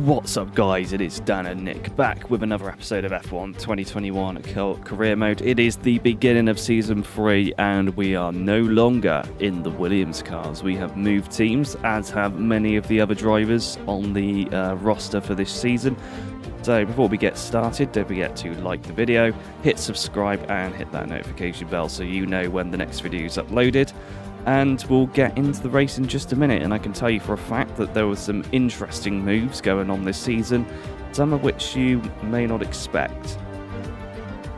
What's up, guys? It is Dan and Nick back with another episode of F1 2021 Career Mode. It is the beginning of Season 3 and we are no longer in the Williams cars. We have moved teams, as have many of the other drivers on the roster for this season. So before we get started, don't forget to like the video, hit subscribe and hit that notification bell so you know when the next video is uploaded. And we'll get into the race in just a minute, and I can tell you for a fact that there were some interesting moves going on this season, some of which you may not expect.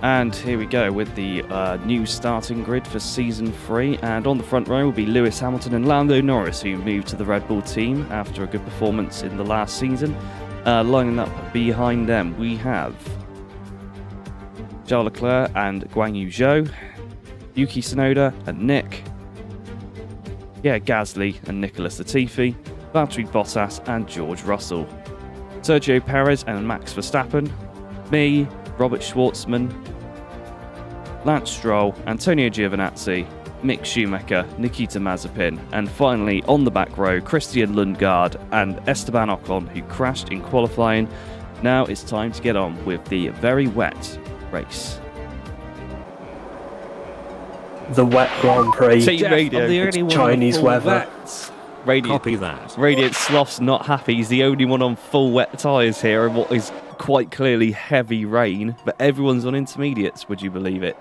And here we go with the new starting grid for Season 3, and on the front row will be Lewis Hamilton and Lando Norris, who moved to the Red Bull team after a good performance in the last season. Lining up behind them we have Charles Leclerc and Guan Yu Zhou, Yuki Tsunoda and Nick, Gasly and Nicholas Latifi, Valtteri Bottas and George Russell, Sergio Perez and Max Verstappen, me, Robert Schwartzman, Lance Stroll, Antonio Giovinazzi, Mick Schumacher, Nikita Mazepin, and finally on the back row, Christian Lundgaard and Esteban Ocon, who crashed in qualifying. Now it's time to get on with the very wet race. The wet Grand Prix, Team Radio, the only one Chinese weather. Copy that. Radiant Sloth's not happy. He's the only one on full wet tyres here in what is quite clearly heavy rain, but everyone's on intermediates, would you believe it?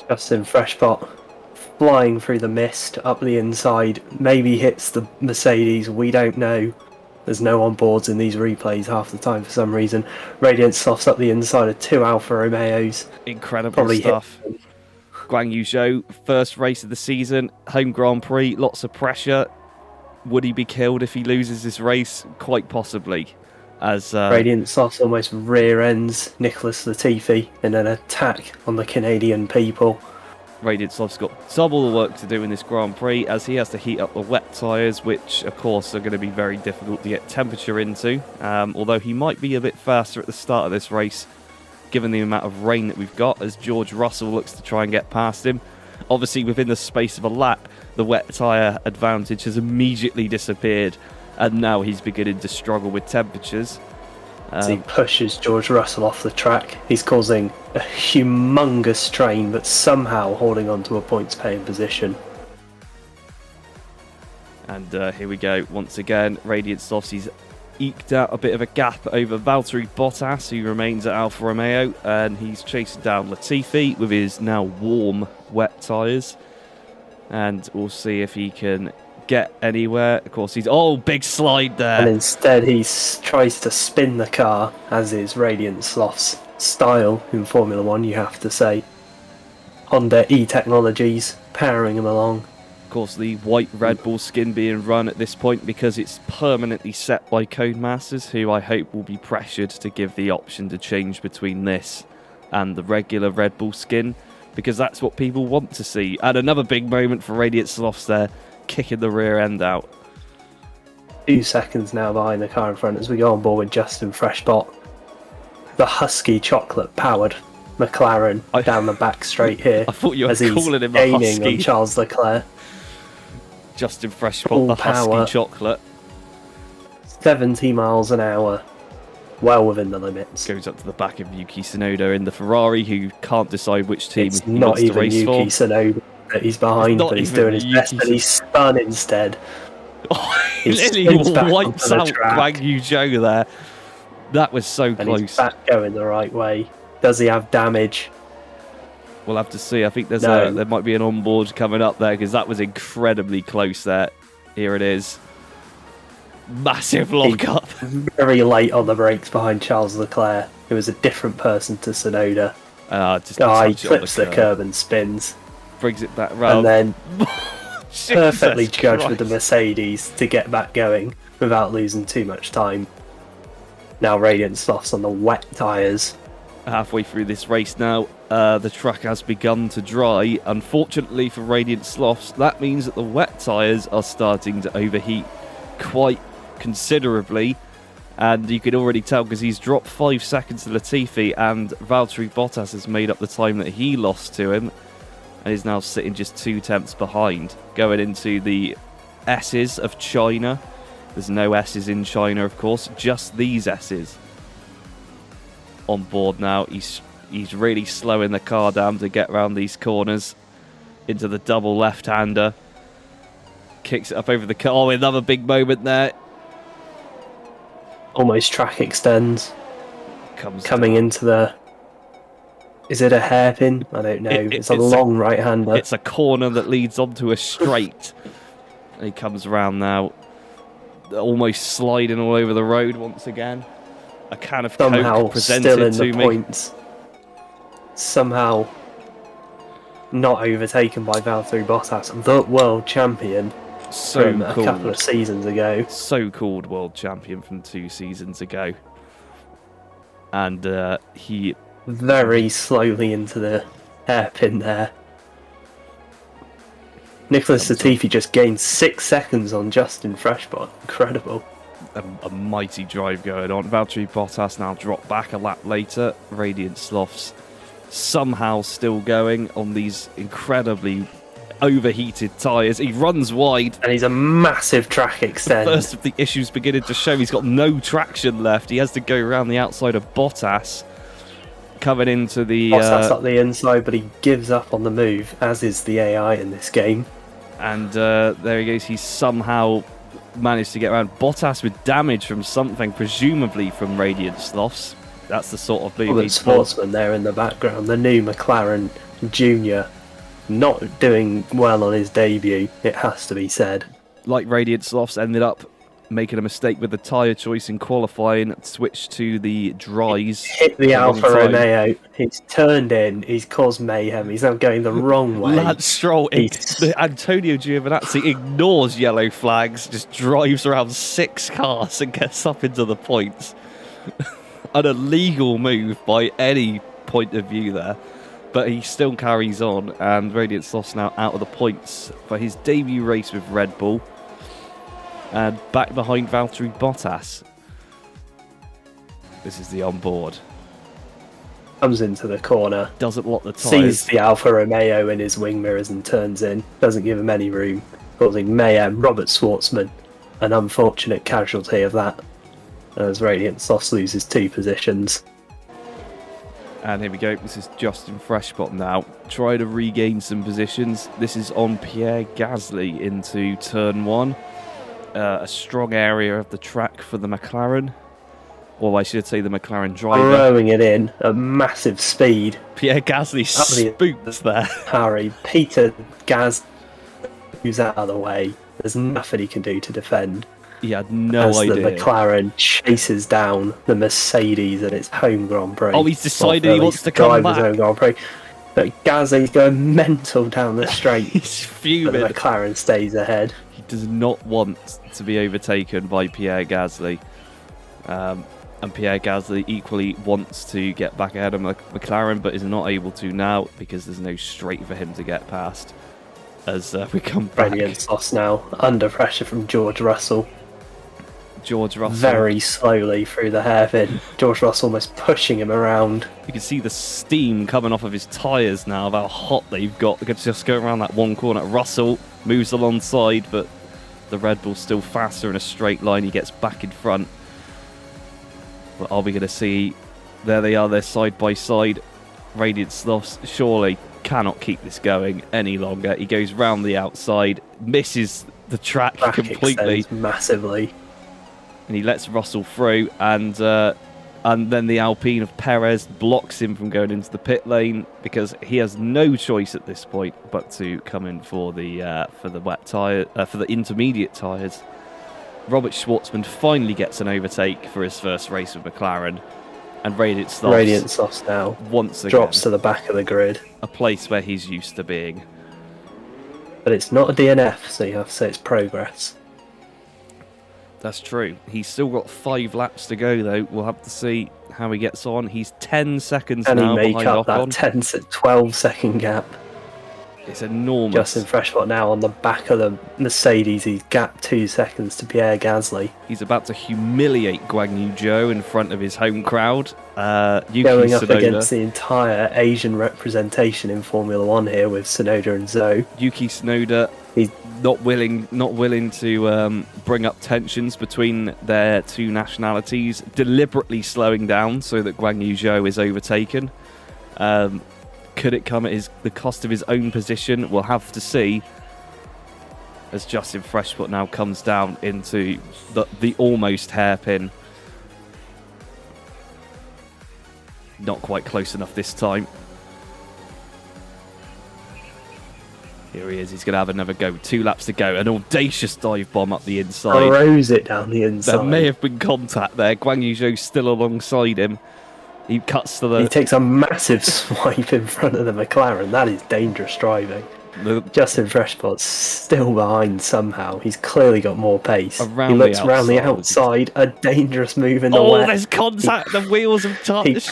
Justin Freshpot flying through the mist up the inside, maybe hits the Mercedes, we don't know. There's no on-boards in these replays half the time for some reason. Radiant Sloth's up the inside of two Alfa Romeos. Incredible Probably stuff. Guan Yu Zhou, first race of the season, home Grand Prix, lots of pressure. Would he be killed if he loses this race? Quite possibly. As Radiant Sloth almost rear ends Nicholas Latifi in an attack on the Canadian people. Radiant Sloth's got double the work to do in this Grand Prix, as he has to heat up the wet tyres, which of course are going to be very difficult to get temperature into. Although he might be a bit faster at the start of this race, given the amount of rain that we've got, as George Russell looks to try and get past him. Obviously, within the space of a lap, the wet tyre advantage has immediately disappeared, and now he's beginning to struggle with temperatures. As he pushes George Russell off the track, he's causing a humongous strain, but somehow holding on to a points-paying position. And here we go, once again, Radiant Sloths, he's eked out a bit of a gap over Valtteri Bottas, who remains at Alfa Romeo, and he's chasing down Latifi with his now warm wet tyres, and we'll see if he can get anywhere. Of course, big slide there, and instead he tries to spin the car, as is Radiant Sloth's style in Formula 1, you have to say. Honda E-Technologies powering him along. Of course, the white Red Bull skin being run at this point because it's permanently set by Codemasters, who I hope will be pressured to give the option to change between this and the regular Red Bull skin, because that's what people want to see. And another big moment for Radiant Sloths there, kicking the rear end out. 2 seconds now behind the car in front as we go on board with Justin Freshpot. The Husky chocolate powered McLaren down the back straight here. I thought you were calling him a gaining Husky. on Charles Leclerc. Justin Freshpot, the Husky chocolate. 70 miles an hour. Well within the limits. Goes up to the back of Yuki Tsunoda in the Ferrari, who can't decide which team it's he not wants to even race Yuki for. Tsunoda that he's behind, but he's doing his best, but he's spun instead. He literally wipes out Guan Yu Zhou there. That was so close. He's back going the right way. Does he have damage? We'll have to see. I think there might be an onboard coming up there, because that was incredibly close there. Here it is. Massive lock-up. Very late on the brakes behind Charles Leclerc, who was a different person to Tsunoda. He flips the curb and spins. Brings it back round. And then perfectly judged with the Mercedes to get back going without losing too much time. Now Radiant Sloth's on the wet tyres. Halfway through this race now, the track has begun to dry. Unfortunately for Radiant Sloths, that means that the wet tyres are starting to overheat quite considerably, and you can already tell because he's dropped 5 seconds to Latifi, and Valtteri Bottas has made up the time that he lost to him and is now sitting just 2 tenths behind, going into the S's of China There's no S's in China, of course, just these S's. On board now, he's really slowing the car down to get around these corners into the double left-hander. Kicks it up over the car. Oh, another big moment there. Almost track extends. Coming down into the... Is it a hairpin? I don't know. It's a long right-hander. It's a corner that leads onto a straight. He comes around now, almost sliding all over the road once again. A can of Somehow Coke presented still in to the me. points. Somehow not overtaken by Valtteri Bottas, the world champion from a couple of seasons ago. So-called world champion from 2 seasons ago. And he... Very slowly into the hairpin there. Nicholas Latifi just gained 6 seconds on Justin Freshbot. Incredible. A mighty drive going on. Valtteri Bottas now dropped back a lap later. Radiant Slothz somehow still going on these incredibly overheated tyres. He runs wide. And he's a massive track extend. First of the issues beginning to show. He's got no traction left. He has to go around the outside of Bottas. Coming into the... Bottas up the inside, but he gives up on the move, as is the AI in this game. And there he goes. He's somehow managed to get around Bottas with damage from something, presumably from Radiant Slothz. That's the sort of move he's Sportsman there in the background. The new McLaren Junior, not doing well on his debut, it has to be said. Like Radiant Slothz ended up making a mistake with the tyre choice in qualifying, switched to the dries. Hit the Alfa Romeo, he's turned in, he's caused mayhem, he's now going the wrong way. Lance Stroll, Antonio Giovinazzi ignores yellow flags, just drives around 6 cars and gets up into the points. An illegal move by any point of view there, but he still carries on, and Radiant Slothz now out of the points for his debut race with Red Bull. And back behind Valtteri Bottas. This is the onboard. Comes into the corner. Doesn't lock the tyres. Sees the Alfa Romeo in his wing mirrors and turns in. Doesn't give him any room. Causing mayhem. Robert Schwartzman, an unfortunate casualty of that. As Radiant Slothz loses 2 positions. And here we go. This is Justin Freshbot now. Try to regain some positions. This is on Pierre Gasly into turn 1. A strong area of the track for the McLaren. Or I should say the McLaren driver. Throwing it in at massive speed. Pierre Gasly spooks there. Harry, Peter Gas, who's out of the way. There's nothing he can do to defend. He had no idea. The McLaren chases down the Mercedes at its home Grand Prix. Oh, he's decided he wants to come back. Home Grand Prix. But Gasly's going mental down the straight. He's fuming. But the McLaren stays ahead. He does not want to be overtaken by Pierre Gasly. And Pierre Gasly equally wants to get back ahead of McLaren, but is not able to now because there's no straight for him to get past. As we come back. Radiant Slothz now under pressure from George Russell. George Russell. Very slowly through the hairpin. George Russell almost pushing him around. You can see the steam coming off of his tyres now, of how hot they've got. They could just go around that one corner. Russell moves alongside, but the Red Bull's still faster in a straight line. He gets back in front. But are we going to see... There they are, they're side by side. Radiant Slothz surely cannot keep this going any longer. He goes round the outside, misses the track completely. Massively. And he lets Russell through, and then the Alpine of Perez blocks him from going into the pit lane because he has no choice at this point but to come in for the wet tire for the intermediate tyres. Robert Schwartzman finally gets an overtake for his first race with McLaren, and Radiant Slothz now once again drops to the back of the grid, a place where he's used to being. But it's not a DNF, so you have to say it's progress. That's true. He's still got 5 laps to go, though. We'll have to see how he gets on. He's 10 seconds now behind Ocon. Can he make up that 12-second gap? It's enormous. Justin Freshbot now on the back of the Mercedes. He's gapped 2 seconds to Pierre Gasly. He's about to humiliate Guan Yu Zhou in front of his home crowd. Yuki Going up Tsunoda against the entire Asian representation in Formula 1 here with Tsunoda and Zhou. Yuki Tsunoda He's not willing to bring up tensions between their two nationalities, deliberately slowing down so that Guan Yu Zhou is overtaken. Could it come at the cost of his own position? We'll have to see. As Justin Freshpot now comes down into the almost hairpin. Not quite close enough this time. Here he is. He's going to have another go. 2 laps to go. An audacious dive bomb up the inside. Throws it down the inside. There may have been contact there. Guan Yu Zhou still alongside him. He cuts to the... He takes a massive swipe in front of the McLaren. That is dangerous driving. Justin Freshpot's still behind somehow. He's clearly got more pace. He looks around the outside. A dangerous move in the wet. Oh, there's contact. The wheels have touched.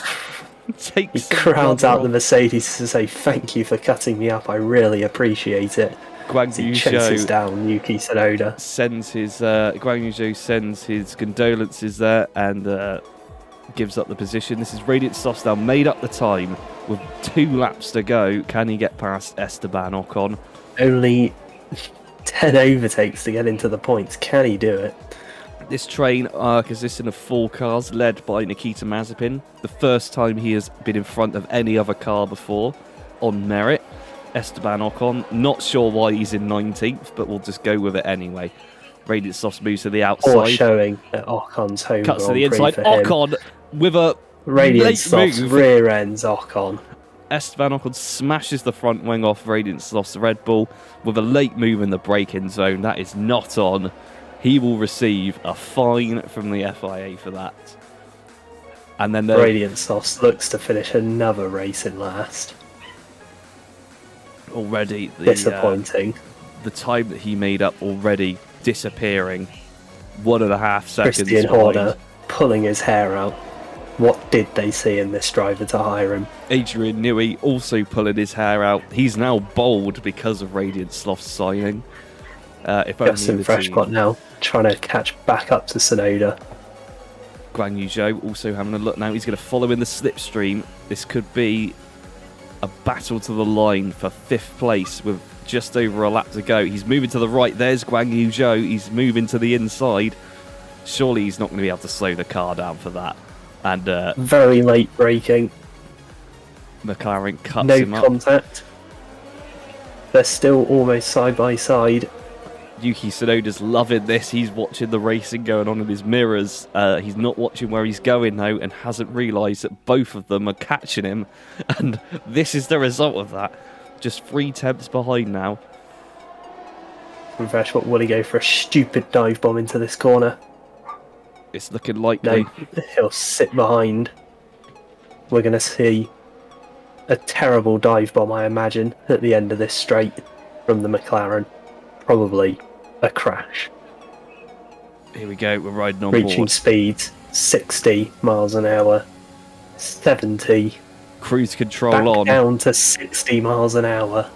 He crowds out the Mercedes to say thank you for cutting me up. I really appreciate it. Guan Yu He chases Zhou down Yuki Tsunoda. Guan Yu Zhou sends his condolences there and gives up the position. This is Radiant Slothz now made up the time with 2 laps to go. Can he get past Esteban Ocon? Only 10 overtakes to get into the points. Can he do it? This train consisting of 4 cars led by Nikita Mazepin. The first time he has been in front of any other car before on merit. Esteban Ocon, not sure why he's in 19th, but we'll just go with it anyway. Radiant Slothz moves to the outside. Or showing that Ocon's home Cuts to Grand the Prix inside. for him. Ocon with a Radiant late Slothz move. rear ends Ocon. Esteban Ocon smashes the front wing off Radiant Sloth's Red Bull with a late move in the braking zone. That is not on. He will receive a fine from the FIA for that. And then Radiant Slothz looks to finish another race in last. Already disappointing. The time that he made up already disappearing. 1.5 seconds. Christian Horner pulling his hair out. What did they see in this driver to hire him? Adrian Newey also pulling his hair out. He's now bold because of Radiant Sloth's signing. Justin Freshpot now trying to catch back up to Tsunoda. Guan Yu Zhou also having a look now. He's going to follow in the slipstream. This could be a battle to the line for 5th place with just over a lap to go. He's moving to the right. There's Guan Yu Zhou. He's moving to the inside. Surely he's not going to be able to slow the car down for that. And very late braking. McLaren cuts no him up. No contact. They're still almost side by side. Yuki Tsunoda's loving this. He's watching the racing going on in his mirrors. He's not watching where he's going now and hasn't realised that both of them are catching him. And this is the result of that. Just 3 tenths behind now. And Freshpot, will he go for a stupid dive bomb into this corner? It's looking likely. No, he'll sit behind. We're going to see a terrible dive bomb, I imagine, at the end of this straight from the McLaren. Probably a crash. Here we go, we're riding on Reaching board. speeds 60 miles an hour, 70. Cruise control back on. Down to 60 miles an hour.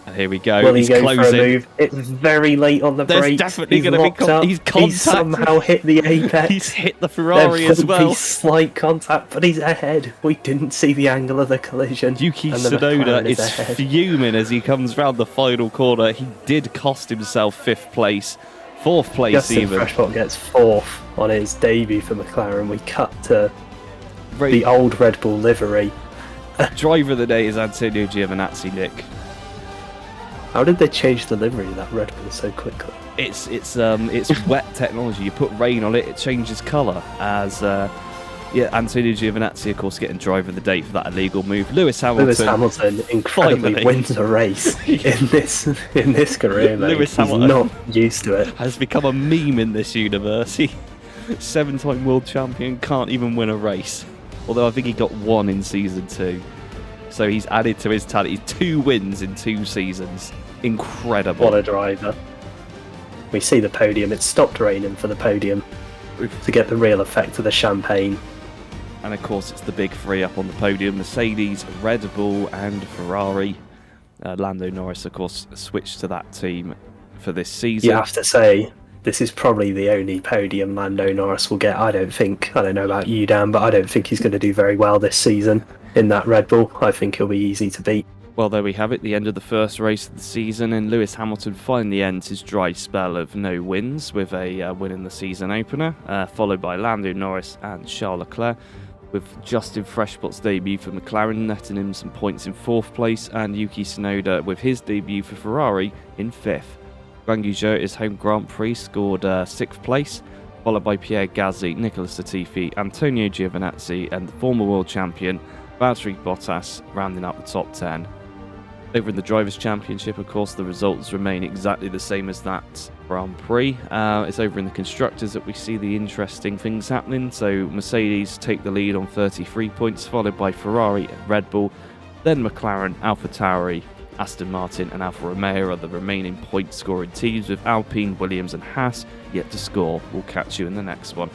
And here we go. Will he He's go closing. for a move? It's very late on the There's brakes. definitely He's going to be locked up. he's contacted. He's somehow hit the apex. He's hit the Ferrari there as well. Be slight contact, but he's ahead. We didn't see the angle of the collision. Yuki and the Tsunoda McLaren is ahead. fuming as he comes round the final corner. He did cost himself 5th place, 4th place Justin even. Freshpot gets 4th on his debut for McLaren. We cut to Right. the old Red Bull livery. Driver of the day is Antonio Giovinazzi, Nick. How did they change the livery of that Red Bull so quickly? It's wet technology. You put rain on it, it changes colour. As Antonio Giovinazzi, of course, getting driver of the day for that illegal move. Lewis Hamilton incredibly finally wins a race in this career, mate. Lewis He's Hamilton not used to it. has become a meme in this universe. He 7-time world champion, can't even win a race. Although I think he got 1 in season 2. So he's added to his tally. 2 wins in 2 seasons. Incredible. What a driver. We see the podium. It stopped raining for the podium to get the real effect of the champagne. And of course, it's the big 3 up on the podium. Mercedes, Red Bull and Ferrari. Lando Norris, of course, switched to that team for this season. You have to say, this is probably the only podium Lando Norris will get. I don't know about you, Dan, but I don't think he's going to do very well this season in that Red Bull. I think he'll be easy to beat. Well, there we have it, the end of the first race of the season, and Lewis Hamilton finally ends his dry spell of no wins with a win in the season opener, followed by Lando Norris and Charles Leclerc, with Justin Freshbot's debut for McLaren netting him some points in 4th place, and Yuki Tsunoda with his debut for Ferrari in 5th. Guan Yu Zhou, his home Grand Prix, scored 6th place, followed by Pierre Gasly, Nicolas Latifi, Antonio Giovinazzi, and the former world champion Valtteri Bottas rounding up the top 10. Over in the Drivers' Championship, of course, the results remain exactly the same as that Grand Prix. It's over in the Constructors that we see the interesting things happening. So Mercedes take the lead on 33 points, followed by Ferrari and Red Bull. Then McLaren, AlphaTauri, Aston Martin and Alfa Romeo are the remaining point-scoring teams, with Alpine, Williams and Haas yet to score. We'll catch you in the next one.